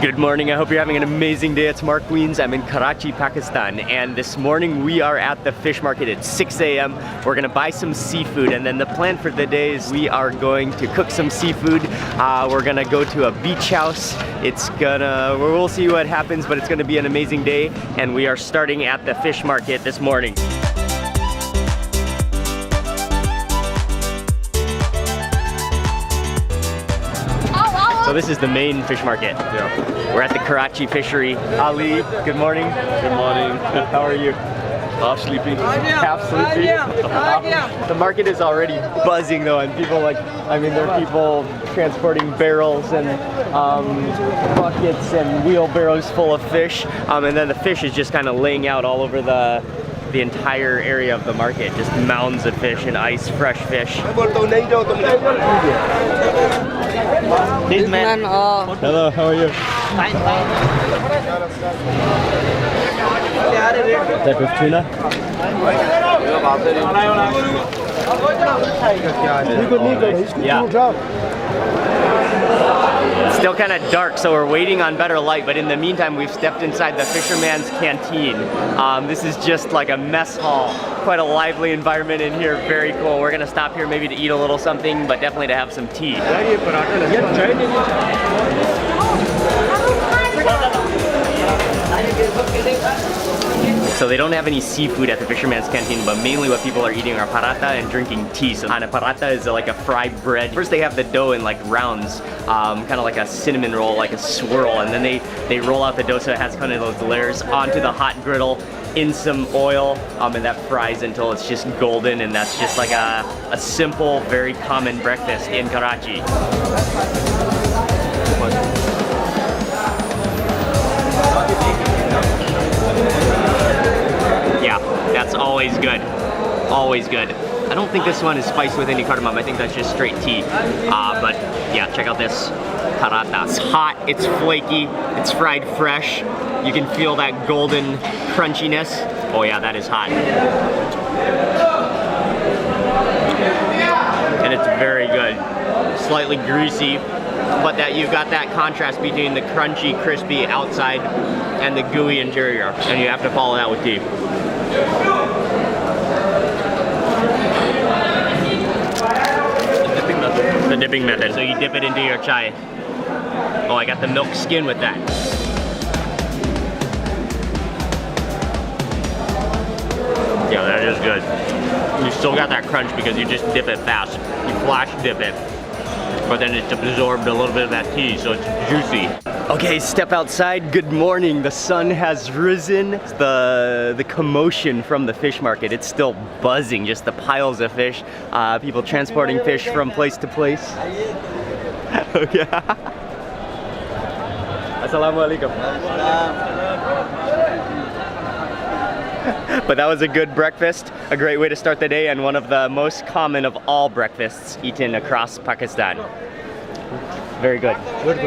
Good morning, I hope you're having an amazing day. It's Mark Wiens, I'm in Karachi, Pakistan, and this morning we are at the fish market at 6 a.m. We're gonna buy some seafood, and then the plan for the day is we are going to cook some seafood. We're gonna go to a beach house. We'll see what happens, but it's gonna be an amazing day, and we are starting at the fish market this morning. So this is the main fish market. Yeah. We're at the Karachi fishery. Ali, good morning. Good morning. How are you? Half sleepy. Half sleepy. The market is already buzzing though, and people there are people transporting barrels and buckets and wheelbarrows full of fish, and then the fish is just kind of laying out all over the entire area of the market. Just mounds of fish and ice, fresh fish. This man. Hello, how are you? Fine. Type of tuna? Yeah. It's still kind of dark, so we're waiting on better light, but in the meantime we've stepped inside the fisherman's canteen. This is just like a mess hall. Quite a lively environment in here, very cool. We're gonna stop here maybe to eat a little something, but definitely to have some tea. So they don't have any seafood at the fisherman's canteen, but mainly what people are eating are paratha and drinking tea. So a paratha is like a fried bread. First they have the dough in like rounds, kind of like a cinnamon roll, like a swirl, and then they roll out the dough so it has kind of those layers onto the hot griddle in some oil, and that fries until it's just golden, and that's just like a simple, very common breakfast in Karachi. Yeah, that's always good. Always good. I don't think this one is spiced with any cardamom. I think that's just straight tea. But yeah, check out this paratha. It's hot, it's flaky, it's fried fresh. You can feel that golden crunchiness. Oh yeah, that is hot. And it's very good. Slightly greasy, but you've got that contrast between the crunchy, crispy outside and the gooey interior, and you have to follow that with tea. The dipping method. So you dip it into your chai. Oh, I got the milk skin with that. Yeah, that is good. You still got that crunch because you just dip it fast. You flash dip it. But then it's absorbed a little bit of that tea, so it's juicy. Okay, step outside. Good morning. The sun has risen. The commotion from the fish market, it's still buzzing, just the piles of fish. People transporting fish from place to place. Okay. Assalamualaikum. But that was a good breakfast, a great way to start the day, and one of the most common of all breakfasts eaten across Pakistan. Very good. Good.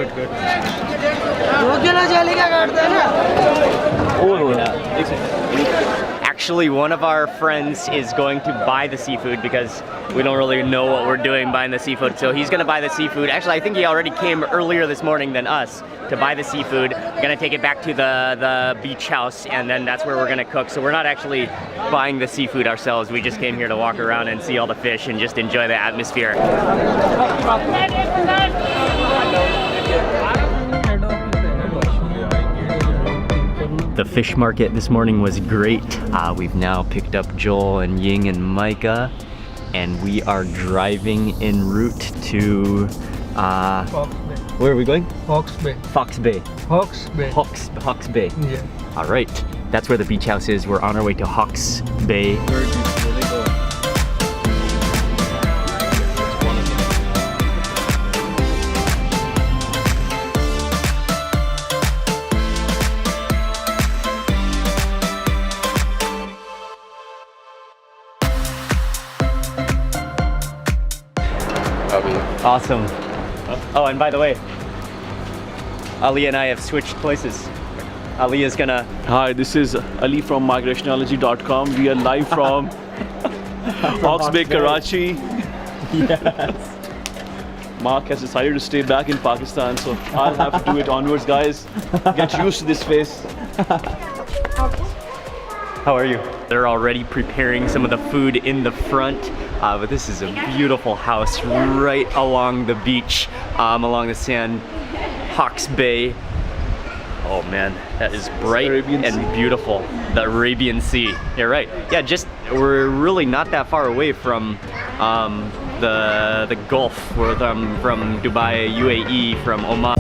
Actually, one of our friends is going to buy the seafood because we don't really know what we're doing buying the seafood. So he's gonna buy the seafood. Actually, I think he already came earlier this morning than us to buy the seafood. We're gonna take it back to the beach house, and then that's where we're gonna cook. So we're not actually buying the seafood ourselves. We just came here to walk around and see all the fish and just enjoy the atmosphere. The fish market this morning was great. We've now picked up Joel and Ying and Micah, and we are driving en route to where are we going? Hawks Bay. Fox Bay. Hawks Bay. Hawks Bay. Yeah. All right, that's where the beach house is. We're on our way to Hawks Bay. Awesome. Oh, and by the way, Ali and I have switched places. Ali is gonna... Hi, this is Ali from migrationology.com. We are live from Hawks Bay, Karachi. Yes. Mark has decided to stay back in Pakistan, so I'll have to do it onwards, guys. Get used to this face. How are you? They're already preparing some of the food in the front, but this is a beautiful house right along the beach, along the sand, Hawke's Bay. Oh man, that is bright and beautiful. The Arabian Sea. You're right. Yeah, we're really not that far away from the Gulf. We're from Dubai, UAE, from Oman.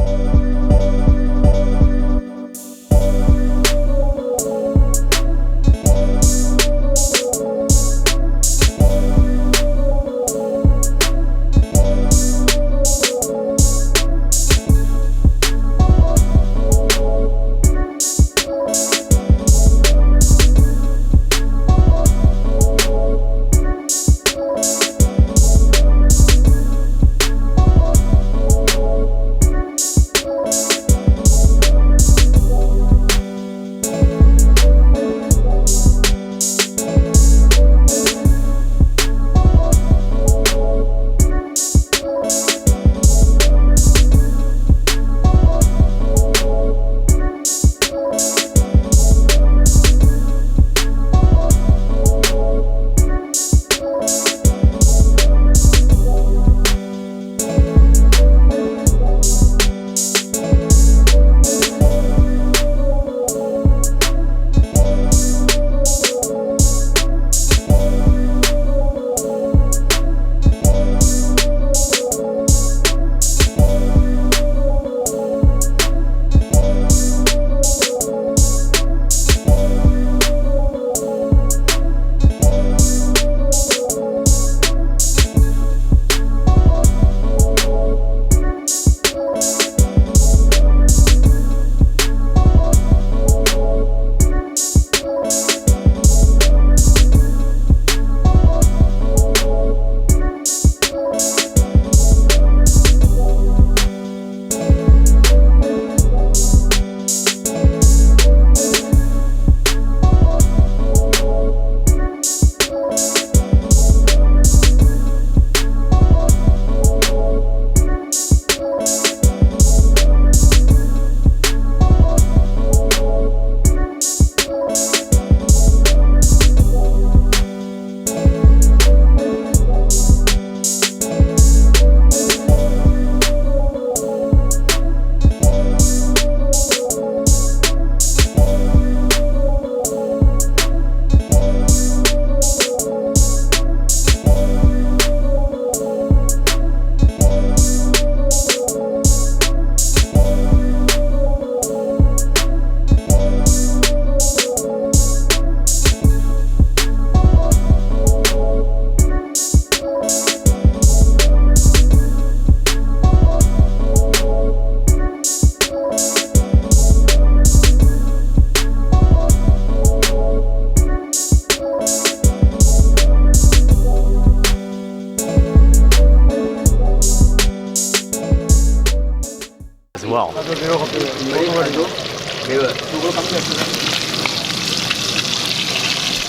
Well.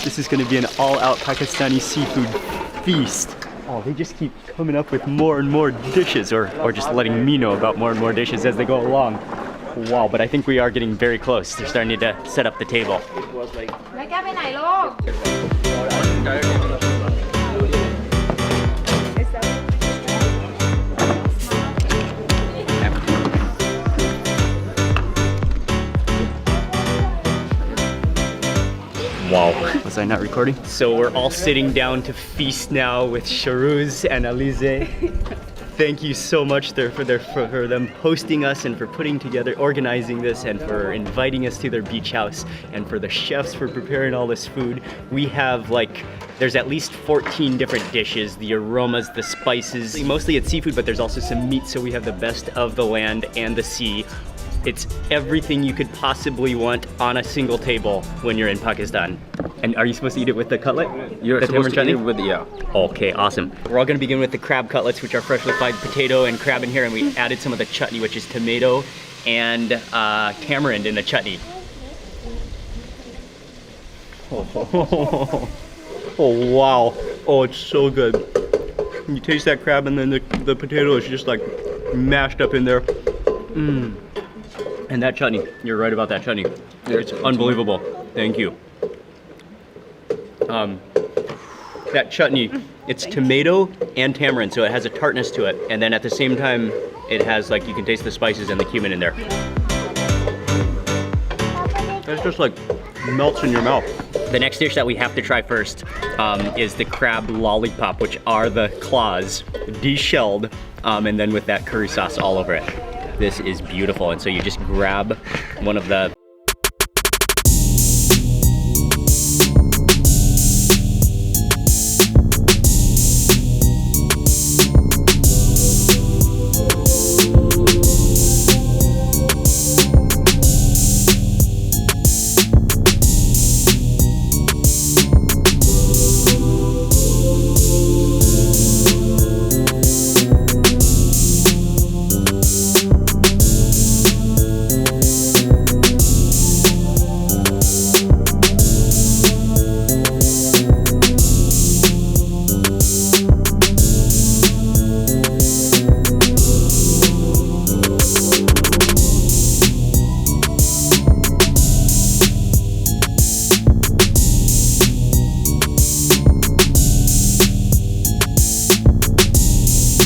This is going to be an all-out Pakistani seafood feast. Oh, they just keep coming up with more and more dishes, or just letting me know about more and more dishes as they go along. Wow, but I think we are getting very close. They're starting to set up the table. Wow. Was I not recording? So we're all sitting down to feast now with Shehroze and Alizeh. Thank you so much for them hosting us and for putting together, organizing this, and for inviting us to their beach house, and for the chefs for preparing all this food. We have there's at least 14 different dishes, the aromas, the spices. Mostly it's seafood, but there's also some meat, so we have the best of the land and the sea. It's everything you could possibly want on a single table when you're in Pakistan. And are you supposed to eat it with the cutlet? You're supposed to eat it with, yeah. Okay, awesome. We're all gonna begin with the crab cutlets, which are freshly fried potato and crab in here, and we added some of the chutney, which is tomato and tamarind in the chutney. Oh wow. Oh, it's so good. You taste that crab, and then the potato is just like mashed up in there. And that chutney, you're right about that chutney. It's unbelievable. Thank you. That chutney, it's tomato and tamarind, so it has a tartness to it. And then at the same time, it has like, you can taste the spices and the cumin in there. It's just like melts in your mouth. The next dish that we have to try first is the crab lollipop, which are the claws deshelled, and then with that curry sauce all over it. This is beautiful, and so you just grab one of the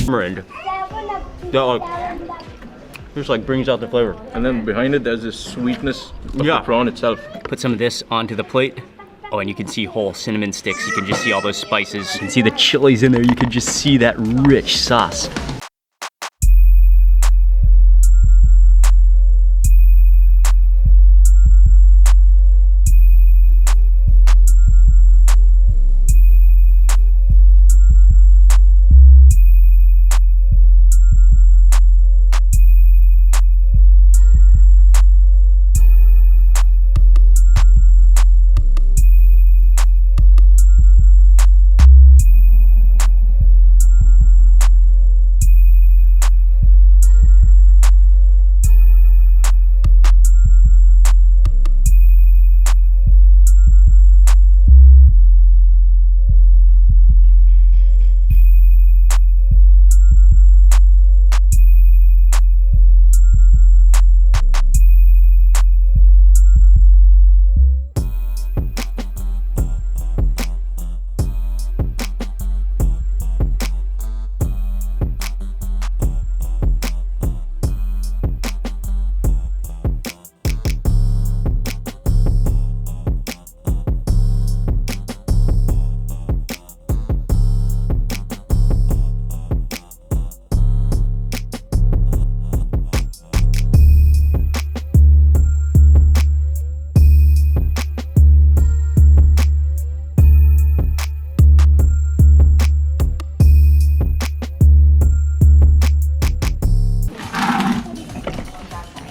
tamarind that like just like brings out the flavor. And then behind it, there's this sweetness of the prawn itself. Put some of this onto the plate. Oh, and you can see whole cinnamon sticks. You can just see all those spices. You can see the chilies in there. You can just see that rich sauce.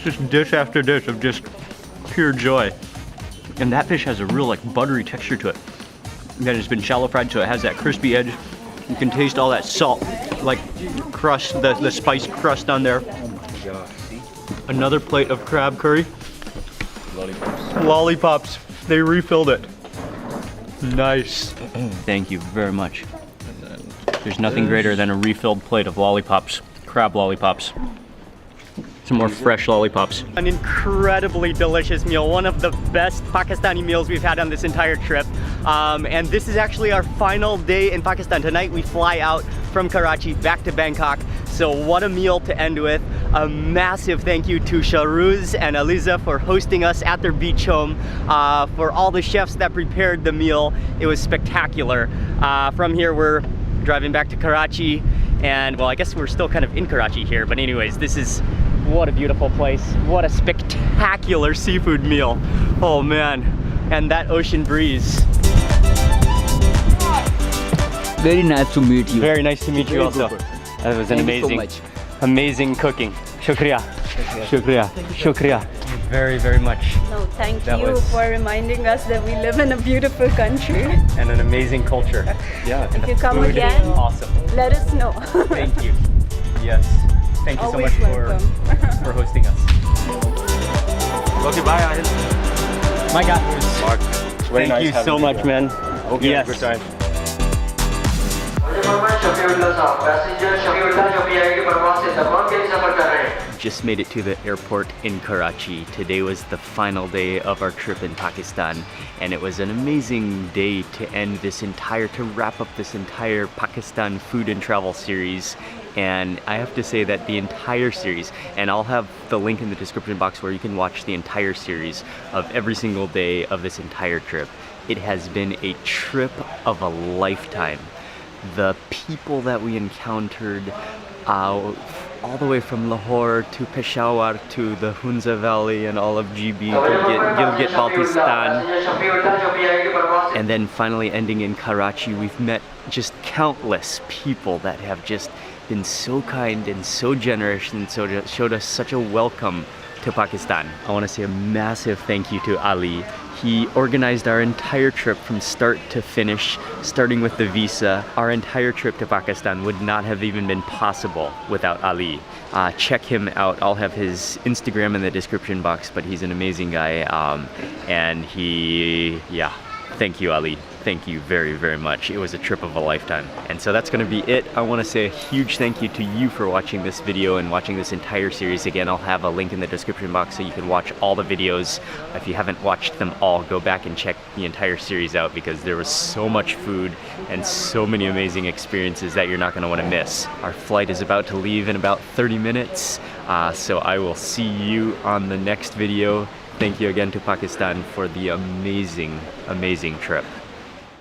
Just dish after dish of just pure joy. And that fish has a real like buttery texture to it. Again, it's been shallow fried, so it has that crispy edge. You can taste all that salt, like crust, the spice crust on there. Oh my gosh. Another plate of crab curry. Lollipops. Lollipops. They refilled it. Nice. Thank you very much. There's nothing greater than a refilled plate of lollipops, crab lollipops. Some more fresh lollipops. An incredibly delicious meal, one of the best Pakistani meals we've had on this entire trip. And this is actually our final day in Pakistan. Tonight we fly out from Karachi back to Bangkok. So what a meal to end with. A massive thank you to Shehroze and Alizeh for hosting us at their beach home, for all the chefs that prepared the meal. It was spectacular. From here we're driving back to Karachi, and well, I guess we're still kind of in Karachi here, but anyways, this is, what a beautiful place. What a spectacular seafood meal. Oh man, and that ocean breeze. Very nice to meet you. Very nice to meet you also. That was an amazing cooking. Shukriya. Shukriya. Shukriya. Very, very much. No, thank you for reminding us that we live in a beautiful country. And an amazing culture. Yeah. If you come again, awesome. Let us know. Thank you. Yes. Thank you Always so much for hosting us. Okay, bye, Ahil. My God. Mark, it's very Thank nice you so much, man. Okay, Yes. good time. Just made it to the airport in Karachi. Today was the final day of our trip in Pakistan, and it was an amazing day to wrap up this entire Pakistan food and travel series. And I have to say that the entire series, and I'll have the link in the description box where you can watch the entire series of every single day of this entire trip. It has been a trip of a lifetime. The people that we encountered, all the way from Lahore to Peshawar to the Hunza Valley and all of GB, Gilgit-Baltistan, and then finally ending in Karachi, we've met just countless people that have just been so kind and so generous and so showed us such a welcome to Pakistan. I want to say a massive thank you to Ali. He organized our entire trip from start to finish, starting with the visa. Our entire trip to Pakistan would not have even been possible without Ali. Check him out. I'll have his Instagram in the description box, but he's an amazing guy. Thank you, Ali. Thank you very, very much. It was a trip of a lifetime. And so that's gonna be it. I wanna say a huge thank you to you for watching this video and watching this entire series. Again, I'll have a link in the description box so you can watch all the videos. If you haven't watched them all, go back and check the entire series out because there was so much food and so many amazing experiences that you're not gonna wanna miss. Our flight is about to leave in about 30 minutes. So I will see you on the next video. Thank you again to Pakistan for the amazing, amazing trip.